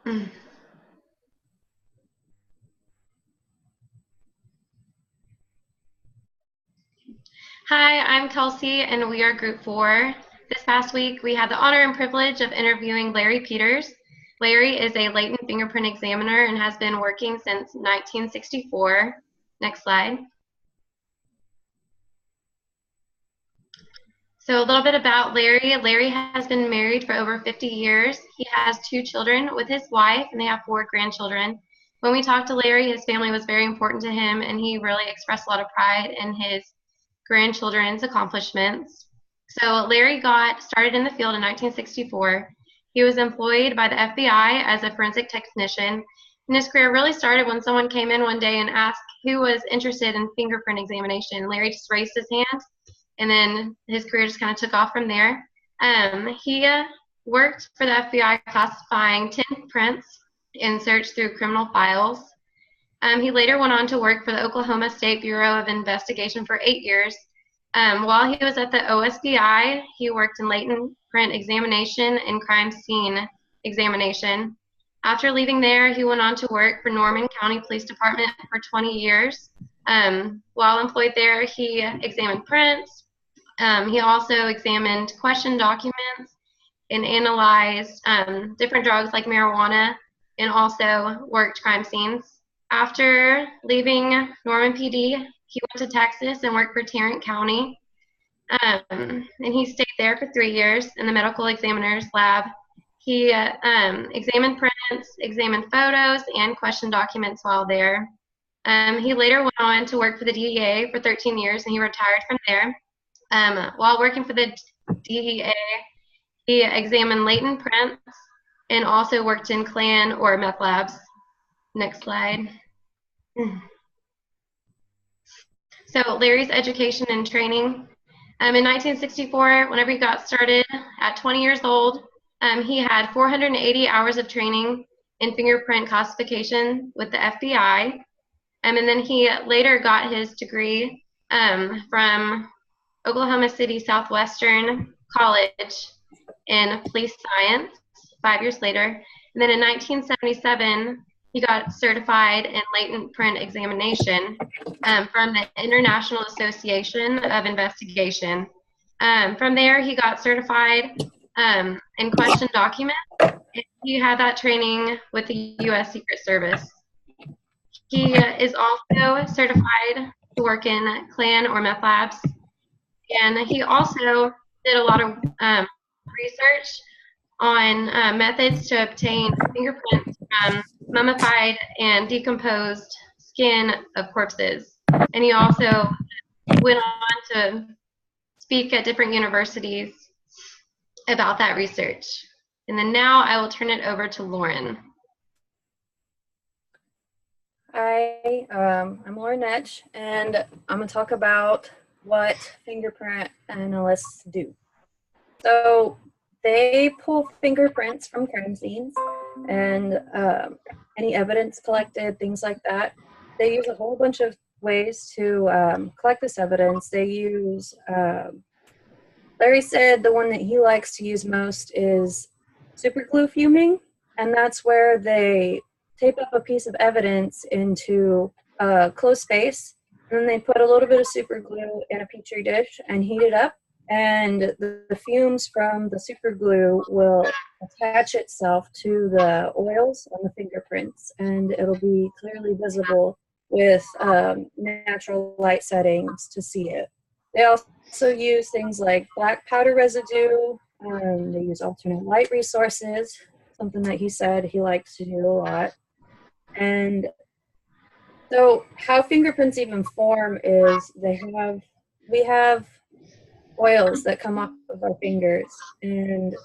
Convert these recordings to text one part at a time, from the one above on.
Hi, I'm Kelsey, and we are Group 4. This past week, we had the honor and privilege of interviewing Larry Peters. Larry is a latent fingerprint examiner and has been working since 1964. Next slide. So a little bit about Larry. Larry has been married for over 50 years. He has 2 children with his wife, and they have 4 grandchildren. When we talked to Larry, his family was very important to him, and he really expressed a lot of pride in his grandchildren's accomplishments. So Larry got started in the field in 1964. He was employed by the FBI as a forensic technician, and his career really started when someone came in one day and asked who was interested in fingerprint examination. Larry just raised his hand, and then his career just kind of took off from there. He worked for the FBI classifying 10 prints and searched through criminal files. He later went on to work for the Oklahoma State Bureau of Investigation for 8 years. While he was at the OSBI, he worked in latent print examination and crime scene examination. After leaving there, he went on to work for Norman County Police Department for 20 years. While employed there, he examined prints. He also examined question documents and analyzed different drugs like marijuana, and also worked crime scenes. After leaving Norman PD, he went to Texas and worked for Tarrant County. And he stayed there for 3 years in the medical examiner's lab. He examined prints, examined photos, and questioned documents while there. He later went on to work for the DEA for 13 years, and he retired from there. While working for the DEA, he examined latent prints and also worked in Klan or meth labs. Next slide. So Larry's education and training. In 1964, whenever he got started, at 20 years old, he had 480 hours of training in fingerprint classification with the FBI. And then he later got his degree from Oklahoma City Southwestern College in police science 5 years later. And then in 1977, he got certified in latent print examination from the International Association of Investigation. From there, he got certified in question documents. He had that training with the U.S. Secret Service. He is also certified to work in Klan or meth labs. And he also did a lot of research on methods to obtain fingerprints from mummified and decomposed skin of corpses. And he also went on to speak at different universities about that research. And then now I will turn it over to Lauren. Hi, I'm Lauren Netsch, and I'm going to talk about what fingerprint analysts do. So they pull fingerprints from crime scenes and any evidence collected, things like that. They use a whole bunch of ways to collect this evidence. They use, Larry said the one that he likes to use most is super glue fuming, and that's where they tape up a piece of evidence into a closed space, and then they put a little bit of super glue in a petri dish and heat it up, and the fumes from the super glue will attach itself to the oils on the fingerprints, and it'll be clearly visible with natural light settings to see it. They also use things like black powder residue. They use alternate light resources, something that he said he likes to do a lot. And so how fingerprints even form is we have oils that come off of our fingers, and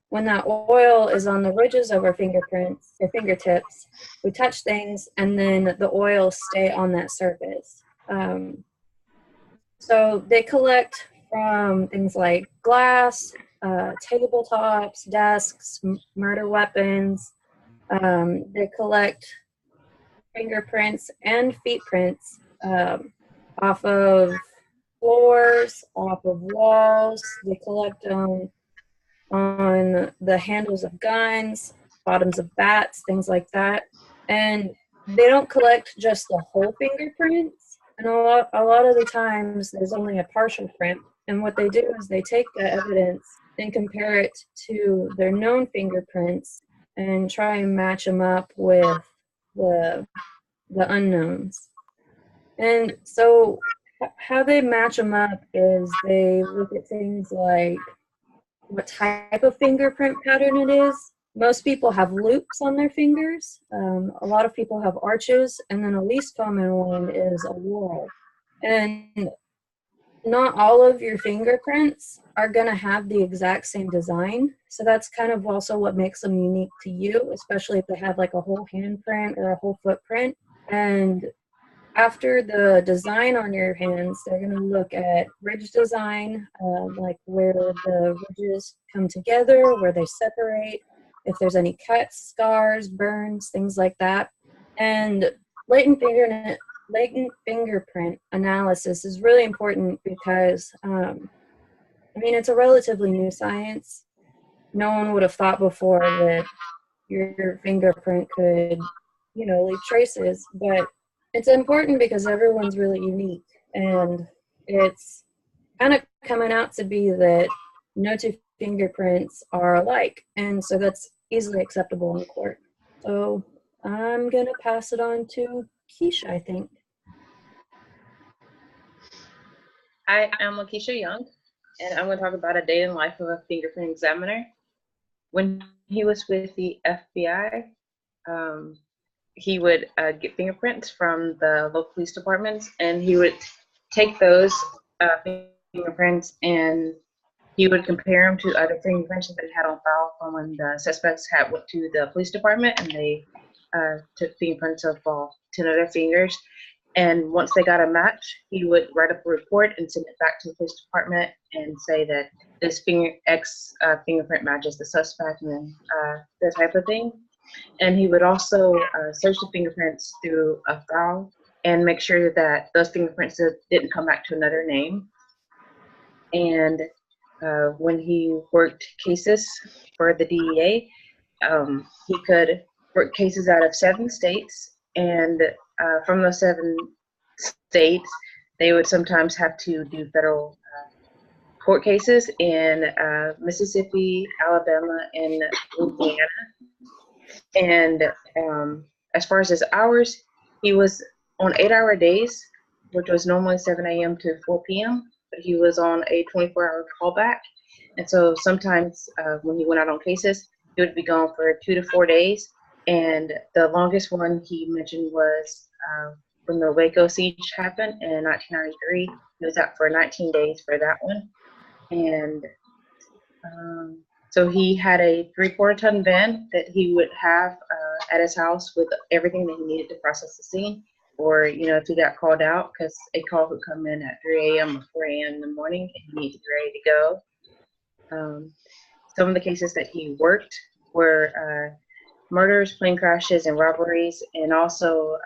when that oil is on the ridges of our fingerprints or fingertips, we touch things and then the oils stay on that surface. So they collect from things like glass, tabletops, desks, murder weapons. They collect fingerprints and feet prints off of floors, off of walls. They collect them on the handles of guns. bottoms of bats, things like that. And they don't collect just the whole fingerprints. And a lot of the times there's only a partial print. And what they do is they take the evidence and compare it to their known fingerprints and try and match them up with the unknowns. And so how they match them up is they look at things like what type of fingerprint pattern it is. Most people have loops on their fingers. A lot of people have arches, and then a least common one is a whorl. And not all of your fingerprints are going to have the exact same design. So that's kind of also what makes them unique to you, especially if they have like a whole handprint or a whole footprint. And after the design on your hands, they're going to look at ridge design, like where the ridges come together, where they separate, if there's any cuts, scars, burns, things like that. And latent fingerprint analysis is really important because, I mean, it's a relatively new science. No one would have thought before that your fingerprint could, you know, leave traces, but it's important because everyone's really unique, and it's kind of coming out to be that no two fingerprints are alike, and so that's easily acceptable in court. So I'm going to pass it on to Keisha, I think. Hi, I'm Lakeisha Young, and I'm going to talk about a day in the life of a fingerprint examiner. When he was with the FBI, he would get fingerprints from the local police departments, and he would take those fingerprints and he would compare them to other fingerprints that they had on file from when the suspects went to the police department, and they took fingerprints of 10 other fingers. And once they got a match, he would write up a report and send it back to the police department and say that this fingerprint matches the suspect, and then that type of thing. And he would also search the fingerprints through a file and make sure that those fingerprints didn't come back to another name. And when he worked cases for the DEA, he could work cases out of 7 states, and from those 7 states, they would sometimes have to do federal court cases in Mississippi, Alabama, and Louisiana. And as far as his hours, he was on 8-hour days, which was normally 7 a.m. to 4 p.m., but he was on a 24-hour callback. And so sometimes when he went out on cases, he would be gone for 2 to 4 days. And the longest one he mentioned was when the Waco siege happened in 1993. He was out for 19 days for that one. And so he had a 3/4-ton van that he would have at his house with everything that he needed to process the scene. Or, you know, if he got called out, because a call would come in at 3 a.m. or 4 a.m. in the morning, and he needed to be ready to go. Some of the cases that he worked were murders, plane crashes, and robberies, and also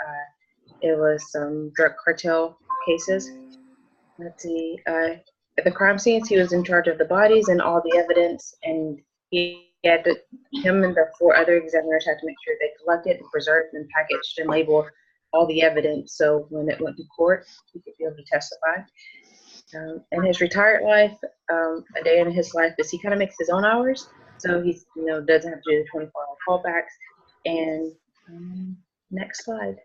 it was some drug cartel cases. Let's see. At the crime scenes, he was in charge of the bodies and all the evidence, and him and the 4 other examiners had to make sure they collected, preserved, and packaged and labeled all the evidence, so when it went to court, he could be able to testify. In his retired life, a day in his life is he kind of makes his own hours, so he doesn't have to do the 24-hour callbacks. And next slide.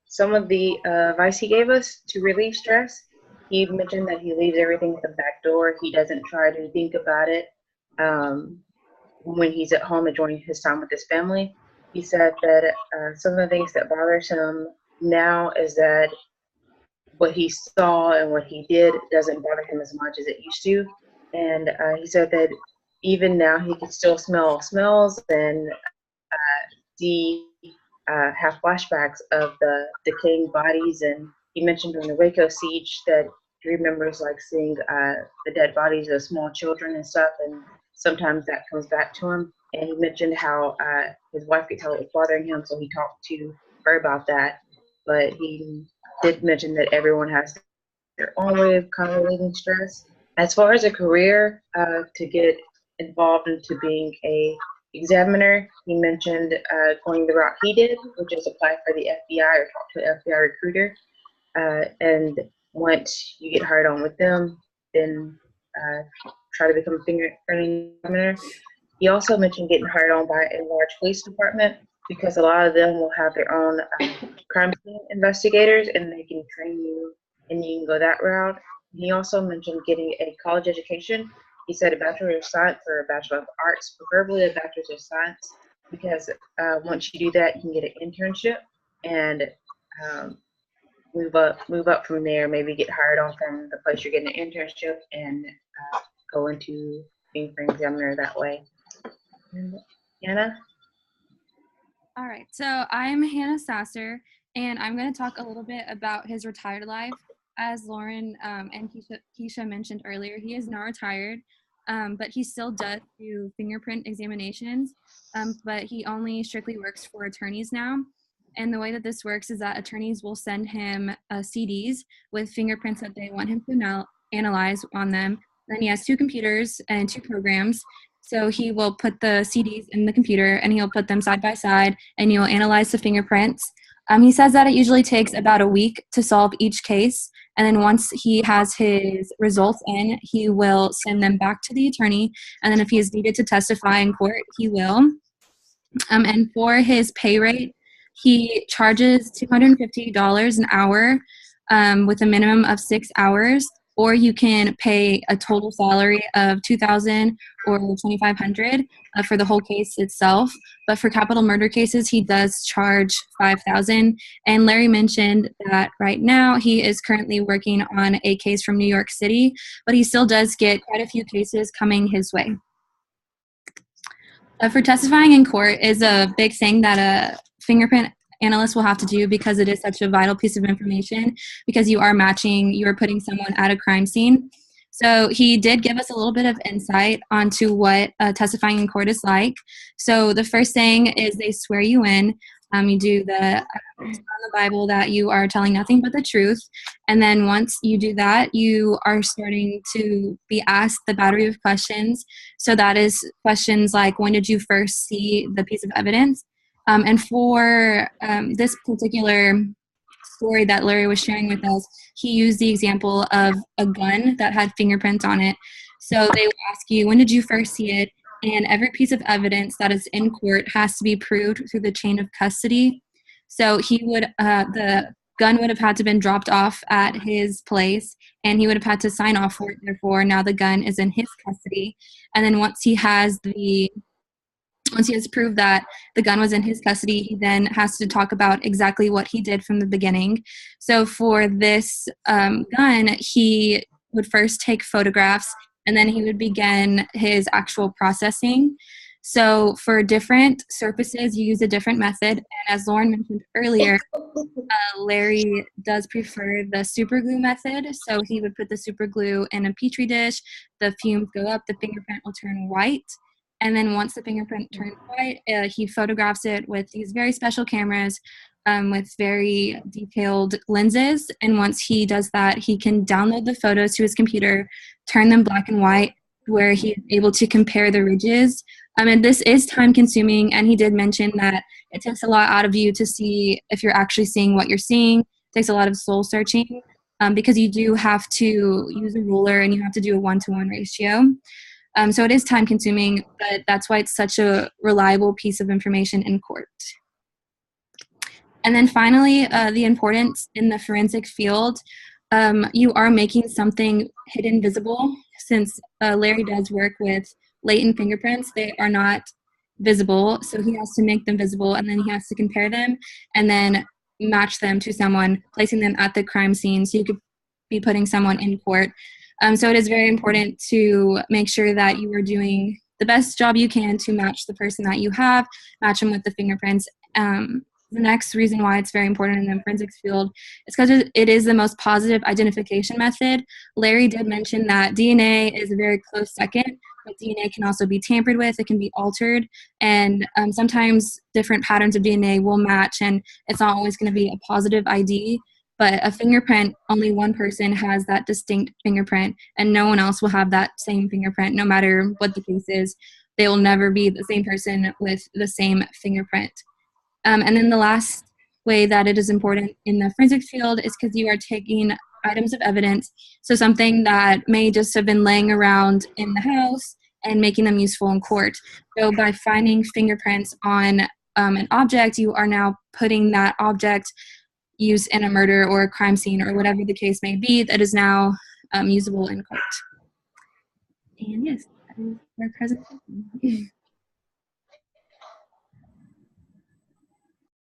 Some of the advice he gave us to relieve stress, he mentioned that he leaves everything at the back door. He doesn't try to think about it when he's at home enjoying his time with his family. He said that some of the things that bothers him now is that what he saw and what he did doesn't bother him as much as it used to. And he said that even now he can still smell smells and have flashbacks of the decaying bodies. And he mentioned during the Waco siege that he remembers like seeing the dead bodies of small children and stuff, and sometimes that comes back to him. And he mentioned how his wife could tell it was bothering him, so he talked to her about that. But he did mention that everyone has their own way of kind of relieving stress. As far as a career, to get involved into being a examiner. He mentioned going the route he did, which is apply for the FBI or talk to an FBI recruiter. And once you get hired on with them, then try to become a fingerprinting examiner. He also mentioned getting hired on by a large police department because a lot of them will have their own crime scene investigators, and they can train you and you can go that route. He also mentioned getting a college education. He said a Bachelor of Science or a Bachelor of Arts, preferably a Bachelor of Science, because once you do that, you can get an internship and move up from there. Maybe get hired on from the place you're getting an internship and go into being an examiner that way. And Anna? All right, so I'm Hannah Sasser, and I'm going to talk a little bit about his retired life. As Lauren and Keisha mentioned earlier, he is now retired, but he still does do fingerprint examinations, but he only strictly works for attorneys now. And the way that this works is that attorneys will send him CDs with fingerprints that they want him to analyze on them. Then he has 2 computers and 2 programs. So he will put the CDs in the computer and he'll put them side by side and he'll analyze the fingerprints. He says that it usually takes about a week to solve each case. And then once he has his results in, he will send them back to the attorney. And then if he is needed to testify in court, he will. And for his pay rate, he charges $250 an hour with a minimum of 6 hours. Or you can pay a total salary of $2,000 or $2,500 for the whole case itself. But for capital murder cases, he does charge $5,000. And Larry mentioned that right now he is currently working on a case from New York City, but he still does get quite a few cases coming his way. For testifying in court is a big thing that a fingerprint analysts will have to do because it is such a vital piece of information because you are putting someone at a crime scene. So he did give us a little bit of insight onto what testifying in court is like. So the first thing is they swear you in. You do on the Bible that you are telling nothing but the truth. And then once you do that, you are starting to be asked the battery of questions. So that is questions like, when did you first see the piece of evidence? And for this particular story that Larry was sharing with us, he used the example of a gun that had fingerprints on it. So they will ask you, when did you first see it? And every piece of evidence that is in court has to be proved through the chain of custody. So the gun would have had to been dropped off at his place, and he would have had to sign off for it. Therefore, now the gun is in his custody. And then once he has proved that the gun was in his custody, he then has to talk about exactly what he did from the beginning. So for this gun, he would first take photographs, and then he would begin his actual processing. So for different surfaces, you use a different method. And as Lauren mentioned earlier, Larry does prefer the super glue method. So he would put the super glue in a petri dish, the fumes go up, the fingerprint will turn white. And then once the fingerprint turns white, he photographs it with these very special cameras with very detailed lenses. And once he does that, he can download the photos to his computer, turn them black and white, where he is able to compare the ridges. And this is time consuming. And he did mention that it takes a lot out of you to see if you're actually seeing what you're seeing. It takes a lot of soul searching because you do have to use a ruler and you have to do a 1-to-1 ratio. So it is time consuming, but that's why it's such a reliable piece of information in court. And then finally, the importance in the forensic field. You are making something hidden visible. Since Larry does work with latent fingerprints, they are not visible. So he has to make them visible, and then he has to compare them and then match them to someone, placing them at the crime scene. So you could be putting someone in court. So it is very important to make sure that you are doing the best job you can to match the person that you have, match them with the fingerprints. The next reason why it's very important in the forensics field is because it is the most positive identification method. Larry did mention that DNA is a very close second, but DNA can also be tampered with, it can be altered, and sometimes different patterns of DNA will match, and it's not always going to be a positive ID. But a fingerprint, only one person has that distinct fingerprint, and no one else will have that same fingerprint, no matter what the case is. They will never be the same person with the same fingerprint. And then the last way that it is important in the forensics field is because you are taking items of evidence, so something that may just have been laying around in the house and making them useful in court. So by finding fingerprints on an object, you are now putting that object used in a murder or a crime scene or whatever the case may be that is now usable in court. And yes, that is our presentation.